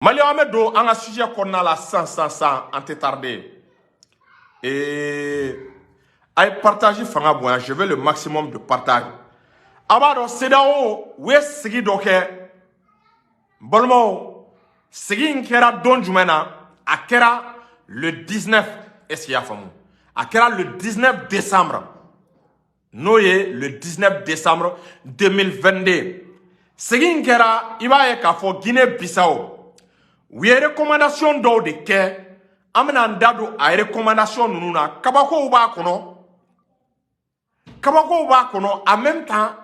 Mali Amedo, on a sujet qu'on a la sans, en tardé. Et à partager, je veux le maximum de partage. Abado, c'est d'ao, où est ce qui doit Bolmo, ce qui est don jumena, à Kera le 19, est-ce qu'il y a famou? À Kera le 19 décembre. Noé, le 19 décembre 2022. Ce qui est il va y avoir Guinée-Bissau. Oui, recommandation d'eau de ke, amena ndado a recommandation nuna, kabako uba kono, en même temps,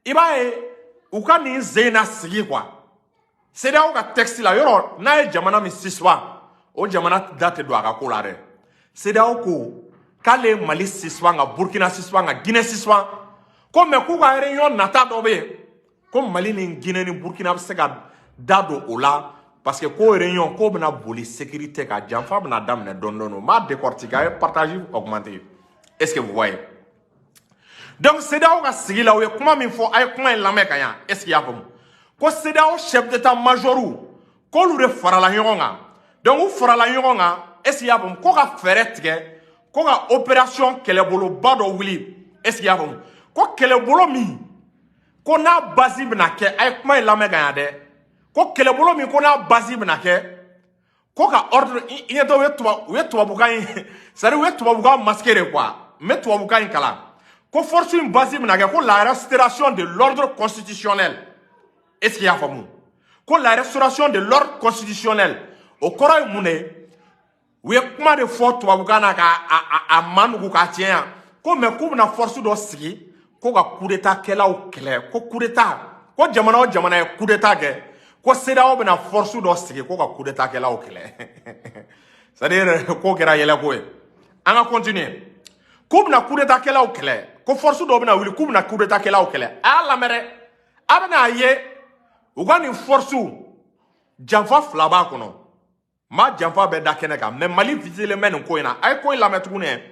ibae, uka ni zena sigi quoi. C'est là où texte la yoro, na jamana mi siswa, o jamana date do aga kolare. C'est là où kale Mali siswa nga Burkina siswa nga Guinée siswa, comme kuka réunion nata dobe, comme Mali ni Guinée ni Burkina sega dado ola. Parce que ko réunion ko bena boli sécurité ka janfa bena damne dondono ma décortiquer partager augmenter. Est-ce que vous voyez? Donc c'est là où sigi là où comment il faut ay comment la meka ya est-ce qu'il y a comme ko c'est là où chef d'état major ko lu fara la yonga. Donc ou fara la yonga est-ce qu'il y a comme ko ka ferret ko ka opération kele bolo bado wili est-ce qu'il y a comme ko kele bolo mi ko na basi bena ke ay comment la meka ya de ko kelebolo mi ko na basi bena ke ko ka ordre ineto weto bukan sari weto bukan masquer quoi meto bukan kala ko force une basi bena ke ko la restauration de l'ordre constitutionnel est-ce qu'il y a famu ko la restauration de l'ordre constitutionnel au koroy mune we kuma de force bukan ka a manu ka tien ko me ko na force do sigi ko ka coup d'état kela o kele ko coup d'état ko jamana o jamana e coup d'état ke ko seda o bena force do sigi ko ka coup d'état kela o kele c'est-à-dire ko kera yele ko an ga continuer ko bena coup d'état kela o kele ko force do bena wili ko bena coup d'état kela o kele a la mere abena ye ugani force janfa flaba kono ma janfa be da keneka mais Mali visile men ko ina ay ko la metune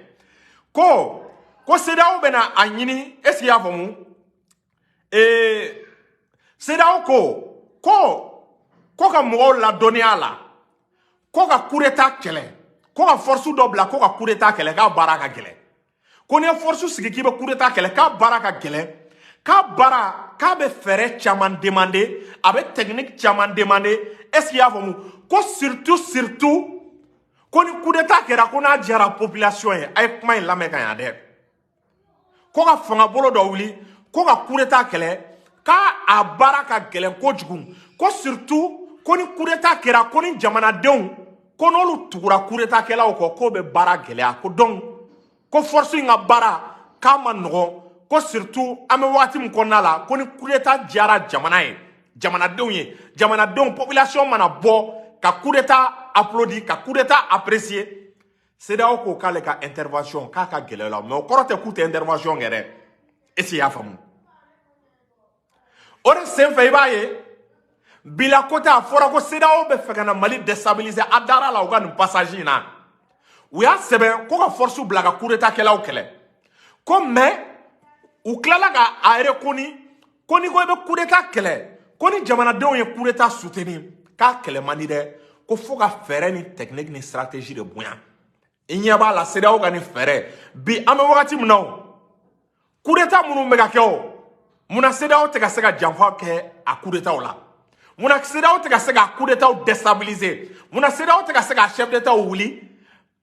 ko seda o bena anyini est-ce qu'il y a famu seda o ko ka mo la donner ala ko ka coup d'état kele ko ka force dobla ko ka coup d'état kele ka baraka kele ko ne force sigi ki be coup d'état kele ka baraka kele ka bara ka be fere chaman demander avec technique chaman demander est-ce qu'il y a vous ko surtout ko ni coup d'état kera ko na jara population ay kuma la meka ya de ko ka fanga bolo do wuli ko ka coup d'état kele ka a baraka kele ko jugun ko surtout ko ni coup d'état kera ko ni jamana denw ko n'olu tugura coup d'état kɛlaw ko be bara gɛlɛya ko donc ko force in ka bara k'a ma nɔgɔn ko surtout an bɛ wagati min kɔnɔna la ko ni coup d'état diyara jamana ye jamanadenw population mana bɔ ka coup d'état applaudi ka coup d'état apprécier CEDEAO ko k'ale ka intervention k'a ka gɛlɛ la mais o kɔrɔ tɛ k'u tɛ intervention kɛ dɛ est-ce que i y'a faamu o de sen fɛ i b'a ye bila côté a fɔra ko CEDEAO bɛ fɛ ka na Mali déstabiliser a dara la u ka nin passage in na u y'a sɛbɛn ko ka force bila ka coup d'état kɛlaw kɛlɛ ko mais u tilala ka a reconi ko ni ko i bɛ coup d'état kɛlɛ ko ni jamanadenw ye coup d'état soutenir k'a kɛlɛ man di dɛ ko fo ka fɛɛrɛ ni technique ni stratégie de bonya i ɲɛ b'a la CEDEAO ka nin fɛɛrɛ bi an bɛ wagati min na o coup d'état minnu bɛ ka kɛ o munna CEDEAO tɛ ka se ka janfa kɛ a coup d'état la muna CEDEAO tɛ ka se ka coup d'état déstabiliser muna CEDEAO tɛ ka se ka chef d'état wuli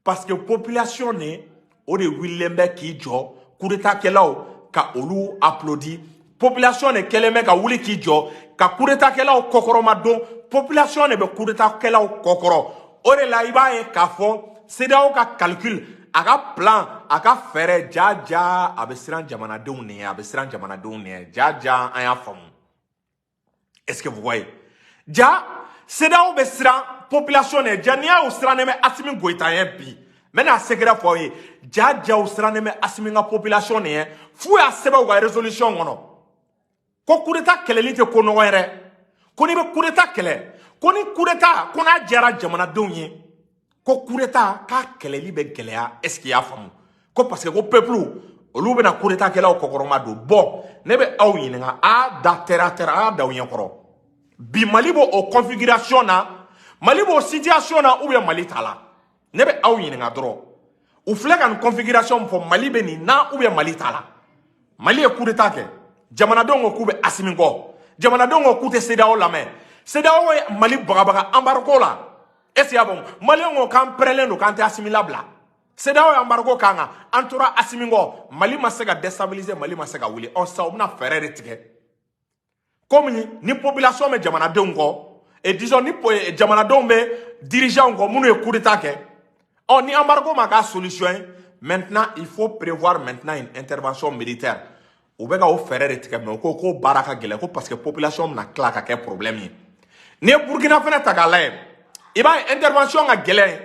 parce que population ne o de wililen bɛ k'i jɔ coup d'état kɛlaw ka olu applaudi population ne kɛlen bɛ ka wuli k'i jɔ ka coup d'état kɛlaw kɔkɔrɔma don population ne bɛ coup d'état kɛlaw kɔkɔrɔ o de la i b'a ye k'a fɔ CEDEAO ka calcul a ka plan a ka fɛɛrɛ jaja a bɛ siran jamanadenw ɲɛ a bɛ siran jamanadenw ɲɛ jaja an y'a faamu est-ce que vous voyez ja CEDEAO bɛ siran population ɲɛ ja n'i y'a y'u sirannen bɛ Asimi Goïta ɲɛ bi n bɛna secret fɔ aw ye ja u sirannen bɛ Asimi ka population ɲɛ f'u y'a sɛbɛn u ka résolution kɔnɔ ko coup d'état kɛlɛli tɛ ko nɔgɔ ye dɛ ko n'i bɛ coup d'état kɛlɛ ko ni coup d'état ko n'a diyara jamanadenw ye ko coup d'état k'a kɛlɛli bɛ gɛlɛya est-ce qu'il y'a faamu ko parce que ko peuple olu bɛna coup d'état kɛlaw kɔkɔrɔma don bon ne bɛ aw ɲininka a da terre à terre a da aw ɲɛkɔrɔ bi Mali b'o configuration na Mali bo situation na ou bien Mali tala ne be aw ɲininka dɔrɔn u filɛ ka nin configuration fɔ Mali be nin na ou bien Mali tala Mali ye coup d'état kɛ jamanadenw ko k'u bɛ Assimi kɔ jamanadenw ko k'u tɛ CEDEAO lamɛn CEDEAO ye Mali bagabaga embargo la est-ce que y'a bon Maliens ko k'an pɛrɛlen don k'an tɛ Assimi labila CEDEAO ye embargo k'an kan an tora Assimi kɔ Mali ma se ka déstabiliser Mali ma se ka wuli sa u bɛna fɛɛrɛ de tigɛ comme ni population bɛ jamanadenw kɔ et disons ni jamanadenw bɛ dirigeants kɔ minnu ye coup d'état kɛ ni embargo ma k'a solution ye maintenant il faut prévoir maintenant une intervention militaire u bɛ ka o fɛɛrɛ de tigɛ mais u ko baara ka gɛlɛn ko parce que population bɛna tila ka kɛ problème ye n'i ye Burkina fana ta k'a lajɛ i b'a ye intervention ka gɛlɛn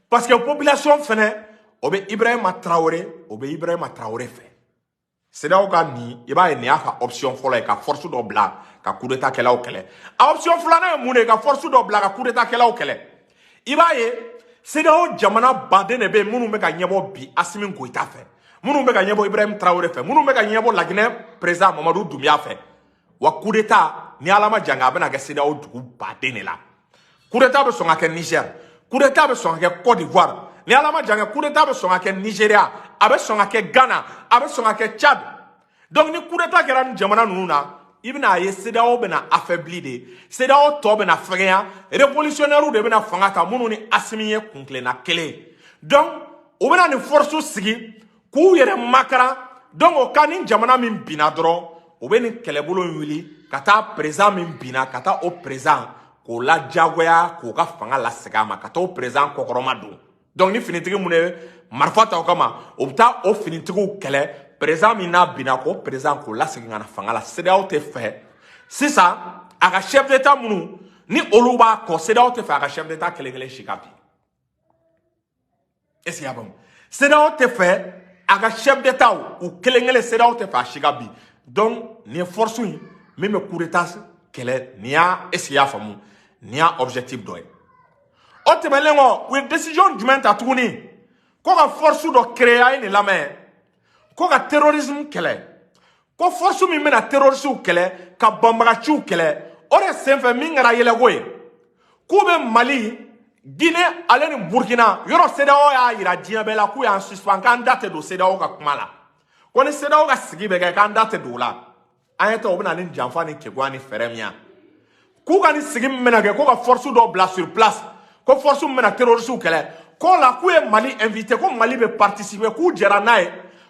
parce que population fana o bɛ Ibrahima Traoré fɛ CEDEAO ka nin i b'a ye nin y'a ka option fɔlɔ ye ka force dɔ bila ka coup d'état kɛlaw kɛlɛ a option filanan ye mun de ye ka force dɔ bila ka coup d'état kɛlaw kɛlɛ i b'a ye CEDEAO jamana baden de bɛ yen minnu bɛ ka ɲɛbɔ bi Assimi Goïta fɛ minnu bɛ ka ɲɛbɔ Ibrahima Traoré fɛ minnu bɛ ka ɲɛbɔ Laginɛ président Mamadou Doumbia fɛ wa coup d'état ni Ala ma jan a bɛna kɛ CEDEAO dugu baden de la coup d'état bɛ sɔn ka kɛ Niger coup d'état bɛ sɔn ka kɛ Côte d'Ivoire ni Ala ma jan coup d'état bɛ sɔn ka kɛ Nigeria a bɛ sɔn ka kɛ Ghana a bɛ sɔn ka kɛ Tchad donc ni coup d'état kɛra nin jamana ninnu na i bɛna a ye CEDEAO bɛna affaibli de CEDEAO tɔ bɛna fɛgɛya révolutionnaires de bɛna fanga ta minnu ni Assimi ye kuntilenna kelen donc u bɛna nin force sigi k'u yɛrɛ makara donc o ka ni jamana min binna dɔrɔn u bɛ nin kɛlɛbolo in wuli ka taa président min binna ka taa o président k'o lajagoya k'o ka fanga lasegin a ma ka taa o président kɔkɔrɔma don donc ni finitigi minnu ye marifa ta o kama u bɛ taa o finitigiw kɛlɛ président min n'a binna k'o président k'o lasegin ka na fanga la CEDEAO tɛ fɛ sisan a ka chef d'état minnu ni olu b'a kɔ CEDEAO tɛ fɛ a ka chef d'état kelen-kelen si ka bin est-ce que y'a faamu CEDEAO tɛ fɛ a ka chef d'état u kelen-kelen CEDEAO tɛ fɛ a si ka bin donc nin ye force in min bɛ coup d'état kɛlɛ nin y'a est-ce que y'a faamu nin y'a objectif dɔ ye o tɛmɛnen kɔ u ye décision jumɛn ta tuguni ko ka force dɔ créer a ye nin lamɛn ko ka terrorisme kɛlɛ ko force min bɛna terroristes kɛlɛ ka banbagaciw kɛlɛ o de senfɛ min kɛra yɛlɛko ye k'u bɛ Mali Guinée ale ni Burkina yɔrɔ CEDEAO y'a yira diɲɛ bɛɛ la k'u y'an suspend k'an da tɛ don CEDEAO ka kuma la ko ni CEDEAO ka sigi bɛ kɛ k'an da tɛ don o la an ye ta u bɛna ni janfa ni kekuya ni fɛɛrɛ min ye k'u ka ni sigi min bɛna kɛ ko ka force dɔ bila sur place ko force min bɛna terroristes kɛlɛ k'o la k'u ye Mali invité ko Mali bɛ participer k'u jɛra n'a ye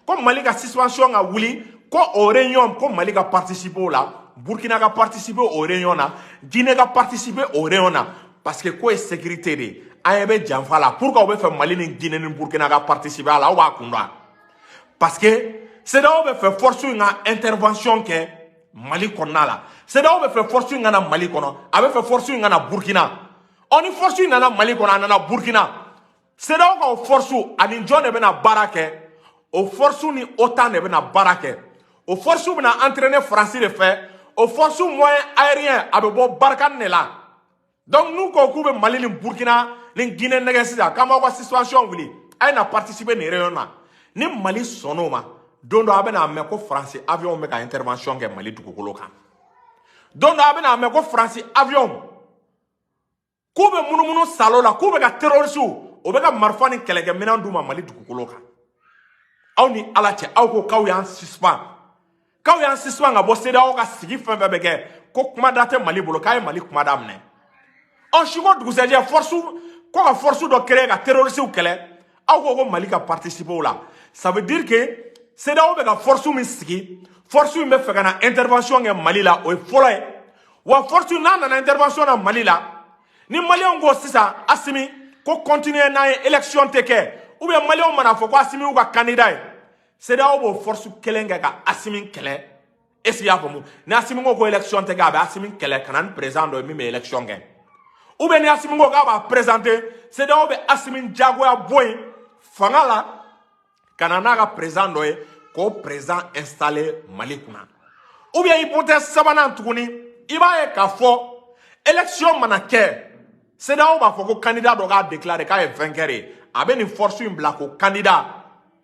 ko Mali ka suspension ka wuli ko o réunion ko Mali ka participer o la Burkina ka participer o réunion na Guinée ka participer o réunion na parce que ko ye sécurité de an ye bɛ janfa la pourquoi u bɛ fɛ Mali ni Guinée ni Burkina ka participer a la aw b'a kun dɔn parce que CEDEAO bɛ fɛ force in ka intervention kɛ Mali kɔnɔna la CEDEAO bɛ fɛ force in ka na Mali kɔnɔ a bɛ fɛ force in ka na Burkina ni force in nana Mali kɔnɔ a nana Burkina CEDEAO ka o force ani jɔn de bɛna baara kɛ o force ni OTAN de bɛna baara kɛ o force bɛna entraîner France de fɛ o force moyen aérien a bɛ bɔ Barkhane de la donc n'u ko k'u bɛ Mali ni Burkina ni Guinée nɛgɛ sisan k'an b'aw ka suspension wuli a ye na participer nin réunion na ni Mali sɔnn'o ma don dɔ a bɛna mɛn ko France avion bɛ ka intervention kɛ Mali dugukolo kan don dɔ a bɛna mɛn ko France avion k'u bɛ munumunu salo la k'u bɛ ka terroristes o bɛ ka marifa ni kɛlɛkɛminɛn d'u ma Mali dugukolo kan aw ni Ala cɛ aw ko k'aw y'an suspend ka bɔ CEDEAO ka sigi fɛn fɛn bɛ kɛ ko kuma da tɛ Mali bolo k'a ye Mali kuma daminɛ siko dugusɛjɛ force ko ka force dɔ créer ka terroristes kɛlɛ aw ko Mali ka participer o la ça veut dire que CEDEAO bɛ ka force min sigi force min bɛ fɛ ka na intervention kɛ Mali la o ye fɔlɔ ye wa force n'a nana intervention na Mali la ni Maliens ko sisan Assimi ko continuer n'a ye élection tɛ kɛ ou bien Maliens mana fɔ ko Assimi y'u ka candidat ye CEDEAO b'o force kelen kɛ ka Assimi kɛlɛ est-ce que y'a faamu ni Assimi ko élection tɛ kɛ a bɛ Assimi kɛlɛ ka na ni président dɔ ye min bɛ élection kɛ ou bien ni Assimi ko k'a b'a présenter CEDEAO bɛ Assimi jagoya bɔ yen fanga la ka na n'a ka président dɔ ye k'o président installé Mali kunna ou bien hypothèse sabanan tuguni i b'a ye k'a fɔ élection mana kɛ CEDEAO b'a fɔ ko candidat dɔ k'a déclaré k'a ye vainqueur ye a bɛ nin force in bila ko candidat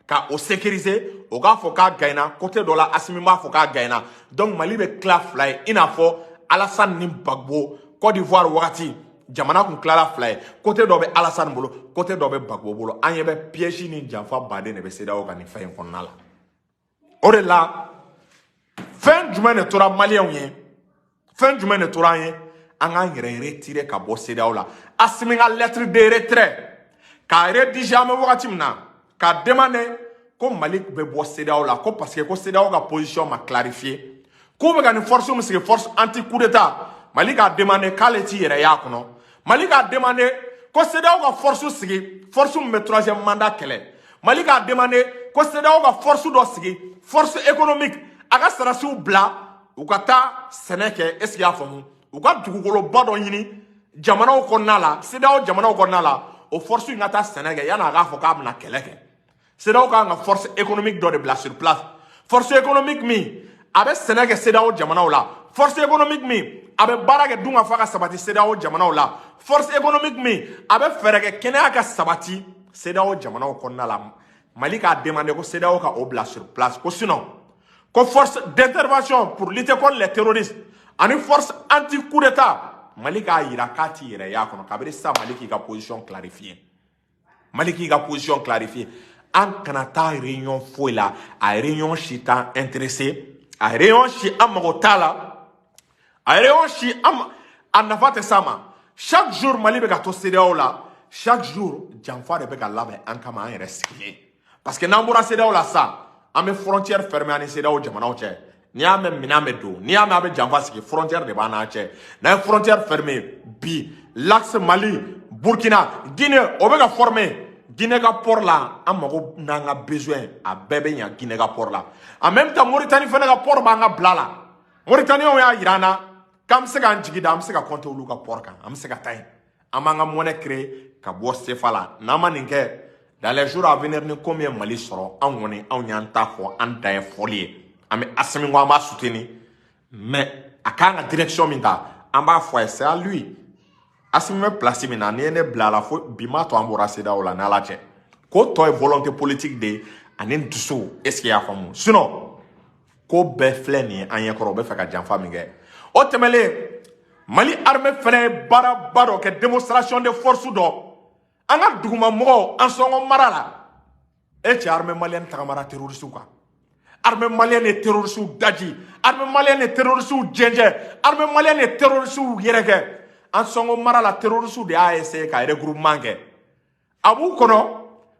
ka o sécuriser o k'a fɔ k'a gagné côté dɔ la Assimi b'a fɔ k'a gagné donc Mali bɛ tila fila ye i n'a fɔ Alassane ni Gbagbo Côte d'Ivoire wagati jamana kun tilala fila ye côté dɔ bɛ Alassane bolo côté dɔ bɛ Gbagbo bolo an ɲɛ bɛ piège ni janfa baden de bɛ CEDEAO kan nin fɛn in kɔnɔna la o de la fɛn jumɛn de tora maliyɛnw ye fɛn jumɛn de tora an ye an k'an yɛrɛ retirer ka bɔ CEDEAO la Assimi ka lettre de retrait k'a rédiger an bɛ wagati min na k'a demander ko Mali bɛ bɔ CEDEAO la ko parce que ko CEDEAO ka position ma clarifier k'u bɛ ka nin force min sigi force anti coup d'état Mali k'a demander k'ale t'i yɛrɛ y'a kɔnɔ Mali k'a demander ko CEDEAO ka force sigi force min bɛ troisième mandat kɛlɛ Mali k'a demander ko CEDEAO ka force dɔ sigi force économique a ka sarasiw bila u ka taa sɛnɛ kɛ est-ce que y'a faamu u ka dugukoloba dɔ ɲini jamanaw kɔnɔna la CEDEAO jamanaw kɔnɔna la o force in ka taa sɛnɛ kɛ yanni a k'a fɔ k'a bɛna kɛlɛ kɛ CEDEAO kan ka force économique dɔ de bila sur place force économique min a bɛ sɛnɛ kɛ CEDEAO jamanaw la force économique min a bɛ baara kɛ dun ka fa ka sabati CEDEAO jamanaw la force économique min a bɛ fɛɛrɛ kɛ kɛnɛya ka sabati CEDEAO jamanaw kɔnɔna la Mali k'a demander ko CEDEAO ka o bila sur place ko sinon ko force d'intervention pour lutter contre les terroristes ani force anti coup d'état Mali k'a yira k'a t'i yɛrɛ y'a kɔnɔ kabini sisan Mali k'i ka position clarifier Mali k'i ka position clarifier an kana taa réunion foyi la a réunion si t'an intéressé a réunion si an mago t'a la a réunion si a nafa tɛ s'a ma chaque jour Mali bɛ ka to CEDEAO la chaque jour janfa de bɛ ka labɛn an kama an yɛrɛ sigilen parce que n'an bɔra CEDEAO la sa an bɛ frontière fermée ani CEDEAO jamanaw cɛ n'i y'a mɛn minɛn bɛ don n'i y'a mɛn a bɛ janfa sigi frontière de b'an n'an cɛ n'an ye frontière fermée bi l'axe Mali Burkina Guinée o bɛ ka former Guinée ka port la an mago n'an ka besoin a bɛɛ bɛ ɲa Guinée ka port la en même temps Mauritanie fana ka port b'an ka bila la Mauritaniens y'a yira an na k'an bɛ se k'an jigi da an bɛ se ka compter olu ka port kan an bɛ se ka taa yen an b'an ka monnaie créer ka bɔ CFA la n'an ma nin kɛ dans les jours à venir ni ko min ye Mali sɔrɔ an kɔni anw y'an ta fɔ an dan ye fɔli ye an bɛ Assimi ko an b'a soutenir mais a kan ka direction min ta an b'a fɔ a ye c'est à lui Assimi bɛ place min na n'i ye ne bila a la fo bi m'a to an bɔra CEDEAO la n'Ala cɛ ko tɔ ye volonté politique de ye ani dusu est-ce que y'a faamu sinon ko bɛɛ filɛ nin ye an ɲɛkɔrɔ o bɛ fɛ ka janfa min kɛ o tɛmɛlen Mali armée fɛnɛ ye baaraba dɔ kɛ démonstration de force dɔ an ka dugumamɔgɔw an sɔngɔ mara la e cɛ armée malienne tagamara terroriste kan armée malienne ye terroriste daji armée malienne ye terroriste jɛnjɛ armée malienne ye terroriste yɛrɛkɛ an sɔngɔ mara la terroriste de y'a essayer ka regroupement kɛ a b'u kɔnɔ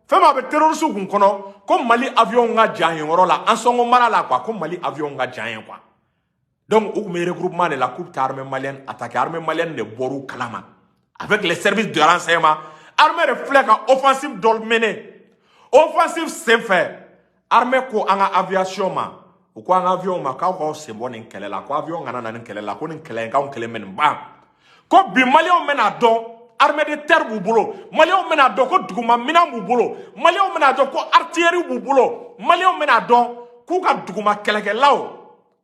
fɛn min a bɛ terroriste kun kɔnɔ ko Mali avion ka jan yen yɔrɔ la an sɔngɔ mara la quoi ko Mali avion ka jan yen quoi donc u kun bɛ regroupement de la k'u bɛ taa armée malienne attaquer armée malienne de bɔr'u kalama avec les services de renseignement armée de filɛ ka offensive dɔ mener offensive senfɛ armée ko an ka aviation ma u ko an ka avion ma k'aw k'aw sen bɔ nin kɛlɛ la ko avion kana na nin kɛlɛ la ko nin kɛlɛ in k'anw kelen bɛ nin ban ko bi maliyɛnw bɛna dɔn armée de terre b'u bolo maliyɛnw bɛna dɔn ko dugumaminɛn b'u bolo maliyɛnw bɛna dɔn ko artillerie b'u bolo maliyɛnw bɛna dɔn k'u ka duguma kɛlɛkɛlaw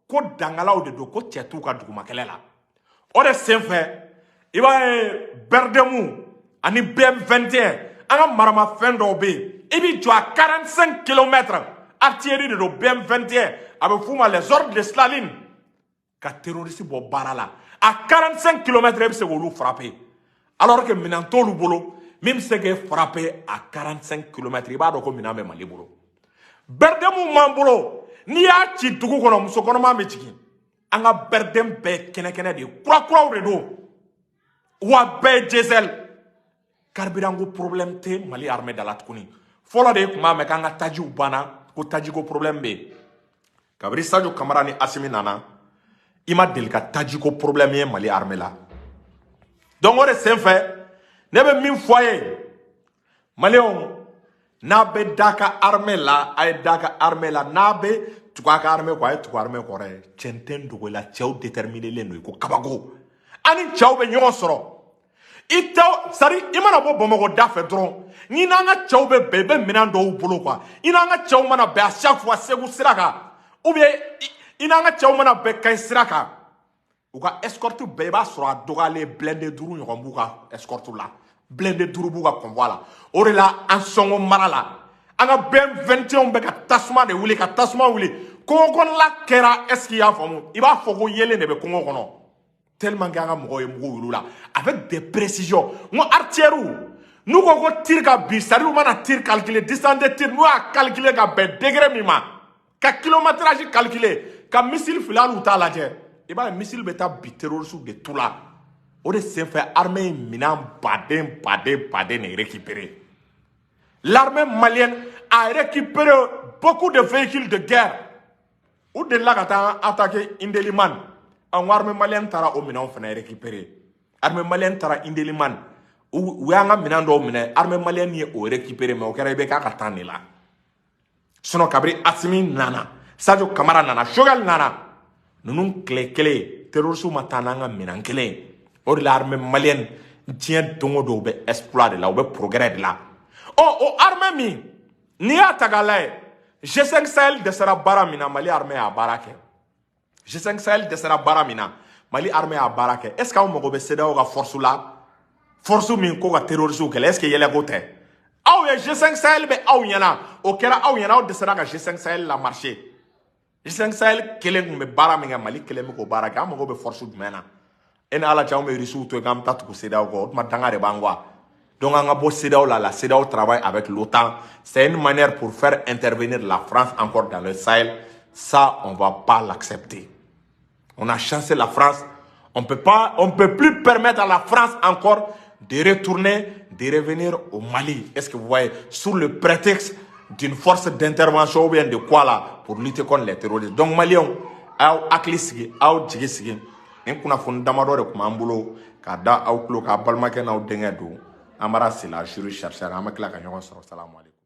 ko dangalaw de don ko cɛ t'u ka duguma kɛlɛ la o de senfɛ i b'a ye Berdemu ani BM21 an ka maramafɛn dɔw bɛ yen i bɛ jɔ a 45 km artillerie de don BM21 a bɛ f'u ma les ordres de Staline ka terroriste bɔ baara la a 45 km i bɛ se k'olu frapper alors que minɛn t'olu bolo min bɛ se k'e frapper a 45 km i b'a dɔn ko minɛn bɛ Mali bolo Berdemu m'an bolo n'i y'a ci dugu kɔnɔ muso kɔnɔma bɛ jigin an ka Berdem bɛɛ kɛnɛ de ye kura-kuraw de don wa bɛɛ ye diesel carburant ko problème tɛ Mali armée da la tuguni fɔlɔ de tun b'a mɛn k'an ka tajiw banna ko taji ko problème bɛ yen kabini Sadio Kamara ni Assimi nana i ma deli ka taji ko problème ye Mali armée la donc o de senfɛ ne bɛ min fɔ a ye maliyɛnw n'a bɛ da ka armée la a ye da ka armée la n'a bɛ tugu a ka armée kɔ a ye tugu armée kɔrɔ ye cɛn tɛ n dogo la cɛw déterminé don ko kabako ani cɛw bɛ ɲɔgɔn sɔrɔ i tɛ sari i mana bɔ Bamakɔ da fɛ dɔrɔn ni n'an ka cɛw bɛ bɛn i bɛ minɛn dɔw bolo quoi i n'an ka cɛw mana bɛn à chaque fois Segu sira kan ou bien i n'an ka cɛw mana bɛn Kayi sira kan u ka escorte bɛɛ i b'a sɔrɔ a dɔgɔyalen blindé 5 ɲɔgɔn b'u ka escorte la blindé 5 b'u ka convoi la o de la an sɔngɔ mara la an ka BM21 bɛ ka tasuma de wuli ka tasuma wuli kɔngɔ kɔnɔla kɛra est-ce que i y'a faamu i b'a fɔ ko yelen de bɛ kɔngɔ kɔnɔ tellement que avec des précisions. Moi, artillerie, nous avons tir ka bisari, nous avons tir calculé, distance de tir, nous avons calculé ka degré mima, ka kilométrage calculé, ka missile filan ou ta la jè. Et bien, missile beta bi terroriste de tout là. On est fait armée minant baden et récupéré. L'armée malienne a récupéré beaucoup de véhicules de guerre. Ou de là qu'à attaquer Indeliman. En armée malienne tara au minant fena récupéré. Armée malienne tara Indeliman. Ou yanga minant do minant armée malienne y au récupéré mais au Caribé ka tani là. Sinon kabri Assimi nana, Sadio Kamara nana, Shogal nana. Nous clé terrorisme matananga minant clé. Or l'armée malienne tient dongo do be exploit de là, ou be progrès de là. Oh armée mi ni atagalaye. G5 Sahel de sera baramina Mali armée à barake. G5 Sahel de sera baramina Mali armée à barake. Est-ce qu'on m'a cédé au force là? Force min ko ga terrorisme ou est-ce qu'il y a les côtés? Ah oui G5 Sahel be ah yana. Au kera ah yana de sera G5 Sahel la marché. G5 Sahel kelen me baramina Mali kelen ko barake. Am go be force du mena. En ala cha me risu to gam tatu ko cédé au ma tanga de bangwa. Donc, la CEDEAO travaille avec l'OTAN. C'est une manière pour faire intervenir la France encore dans le Sahel. Ça, on ne va pas l'accepter. On a chancé la France. On peut plus permettre à la France encore de retourner, de revenir au Mali. Est-ce que vous voyez, sous le prétexte d'une force d'intervention ou bien de quoi là, pour lutter contre les terroristes. Donc, Maliens, aw aklisigi, aw jigisigi, en kuna fondamado de kumambulo, kada aw klo ka balmake na aw dengedo. Amara c'est la jury chercheur, amakla ka ɲɔgɔn sɔrɔ. Salam alaikum.